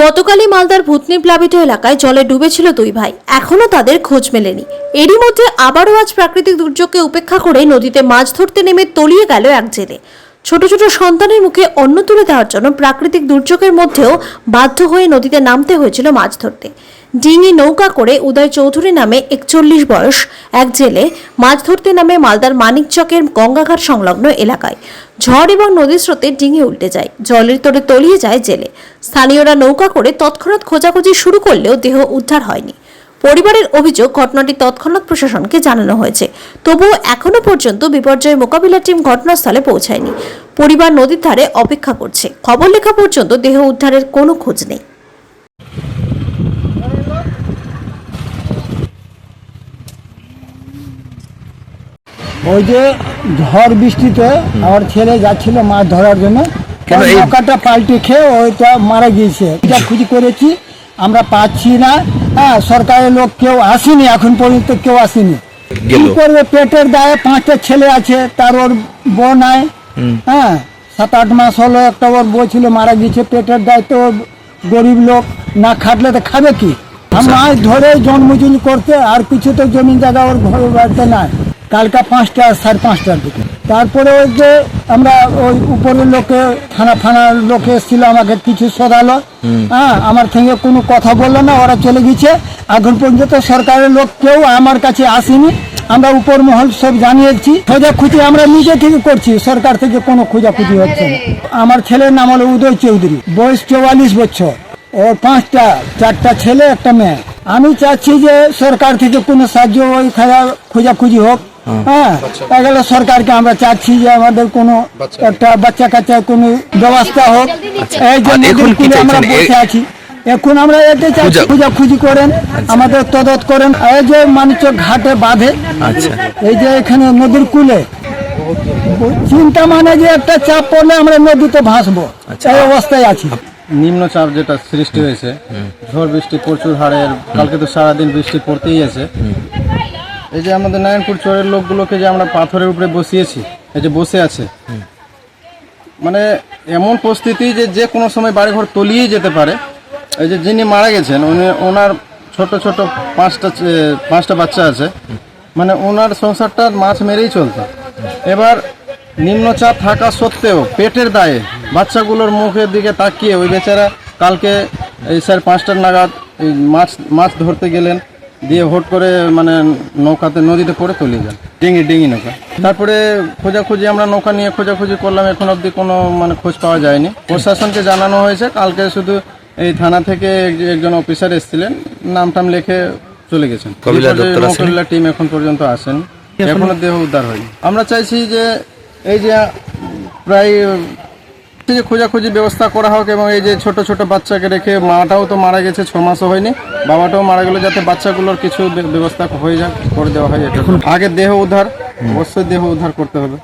গতকালই মালদার ভূতনি প্লাবিত এলাকায় জলে ডুবেছিল দুই ভাই, এখনো তাদের খোঁজ মেলেনি। এরই মধ্যে আবারও আজ প্রাকৃতিক দুর্যোগকে উপেক্ষা করে নদীতে মাছ ধরতে নেমে তলিয়ে গেল এক জেলে। ছোট ছোট সন্তানের মুখে অন্ন তুলে দেওয়ার জন্য প্রাকৃতিক দুর্যোগের মধ্যেও বাধ্য হয়ে নদীতে নামতে হয়েছিল মাছ ধরতে। ডিঙি নৌকা করে উদয় চৌধুরী নামে 41 বয়স এক জেলে মাছ ধরতে নামে মালদার মানিকচকের গঙ্গাঘাট সংলগ্ন এলাকায়। ঝড় এবং নদীর স্রোতে ডিঙি উল্টে যায়, জলের তোড়ে তলিয়ে যায় জেলে। স্থানীয়রা নৌকা করে তৎক্ষণাৎ খোঁজাখুঁজি শুরু করলেও দেহ উদ্ধার হয়নি। পরিবারের অভিযোগ, ঘটনাটি তৎক্ষণাৎ প্রশাসনকে জানানো হয়েছে, তবুও এখনো পর্যন্ত বিপর্যয় মোকাবিলা টিম ঘটনাস্থলে পৌঁছায়নি। পরিবার নদীর ধারে অপেক্ষা করছে। খবর লেখা পর্যন্ত দেহ উদ্ধারের কোনো খোঁজ নেই। ওই যে ঝড় বৃষ্টিতে আমার ছেলে যাচ্ছিল মাছ ধরার জন্য, নৌকাটা পাল্টে খেয়ে ওইটা মারা গিয়েছে। খুঁজি করেছি, আমরা পাচ্ছি না। হ্যাঁ, সরকারের লোক কেউ আসেনি, এখন পর্যন্ত কেউ আসেনি। কি করবে, পেটের দায়ে 5টা ছেলে আছে, তার ওর বউ নাই। হ্যাঁ, 7-8 মাস হলো, একটা ওর বউ ছিল মারা গিয়েছে। পেটের দায় তো গরিব লোক, না খাটলে তো খাবে কি? মাছ ধরে জন্মজুনি করতে, আর কিছু তো জমি জায়গা ওর ঘর বাড়িতে নাই। কালকা 5টা 5:30টার দিকে তারপরে ওই যে আমরা ওই উপরের লোকে থানার লোকে এসেছিল, আমাকে কিছু শোধালো। হ্যাঁ, আমার সঙ্গে কোনো কথা বললো না, ওরা চলে গেছে। এখন পর্যন্ত সরকারের লোক কেউ আমার কাছে আসেনি। আমরা উপর মহল সব জানিয়েছি, খোঁজাখুঁজি আমরা নিজে থেকে করছি, সরকার থেকে কোনো খোঁজাখুঁজি হচ্ছে না। আমার ছেলের নাম হলো উদয় চৌধুরী, বয়স 44 বছর। ওর 4টা ছেলে, একটা মেয়ে। আমি চাচ্ছি যে সরকার থেকে কোনো সাহায্য ওই খোঁজাখুঁজি হোক। হ্যাঁ, এগুলো সরকারকে আমরা চাচ্ছি যে আমাদের কোনো একটা বাচ্চা কাচ্চা কোনো ব্যবস্থা হোক। এই জন্য আমরা বসে আছি। এখন আমরা এতে চাচ্ছি খোঁজাখুঁজি করেন, আমাদের তদন্ত করেন। এই যে মানিকচক ঘাটে বাঁধে, এই যে এখানে নদীর কূলে চিন্তা মানে যে একটা চাপ পড়লে আমরা নদীতে ভাসবো, এই অবস্থায় আছি। নিম্নচাপ যেটা সৃষ্টি হয়েছে, ঝড় বৃষ্টি প্রচুর হারে, কালকে তো সারাদিন বৃষ্টি পড়তেই আছে। এই যে আমাদের নারায়ণপুর চরের লোকগুলোকে যে আমরা পাথরের উপরে বসিয়েছি, এই যে বসে আছে, মানে এমন পরিস্থিতি যে কোনো সময় বাড়িঘর তলিয়ে যেতে পারে। এই যে যিনি মারা গেছেন, ওনার ছোট 5টা বাচ্চা আছে, মানে ওনার সংসারটা মাছ মেরেই চলতো। এবার নিম্নচাপ থাকা সত্ত্বেও পেটের দায়ে বাচ্চাগুলোর মুখের দিকে তাকিয়ে ওই বেচারা কালকে এই 5:30 নাগাদ এই মাছ ধরতে গেলেন, দিয়ে হট করে মানে নৌকাতে নদীতে পড়ে তলিয়ে যান, ডিঙি নৌকা। তারপরে খোঁজাখুঁজি, আমরা নৌকা নিয়ে খোঁজাখুঁজি করলাম, এখন অবধি কোনো মানে খোঁজ পাওয়া যায়নি। প্রশাসনকে জানানো হয়েছে, কালকে শুধু এই থানা থেকে একজন অফিসার এসেছিলেন, নামটাম লিখে চলে গেছেন। মোকাবিলা টিম এখন পর্যন্ত আসেন, এখনো দেহ উদ্ধার হয়নি। আমরা চাইছি যে এই যে প্রায় খোঁজাখুঁজি ব্যবস্থা করা হোক, এবং এই যে ছোট ছোট বাচ্চাকে রেখে, মাটাও তো মারা গেছে, 6 মাসও হয়নি, বাবাটাও মারা গেল, যাতে বাচ্চাগুলোর কিছু ব্যবস্থা হয়ে যাক, করে দেওয়া হয়। এখন আগে দেহ উদ্ধার, অবশ্যই দেহ উদ্ধার করতে হবে।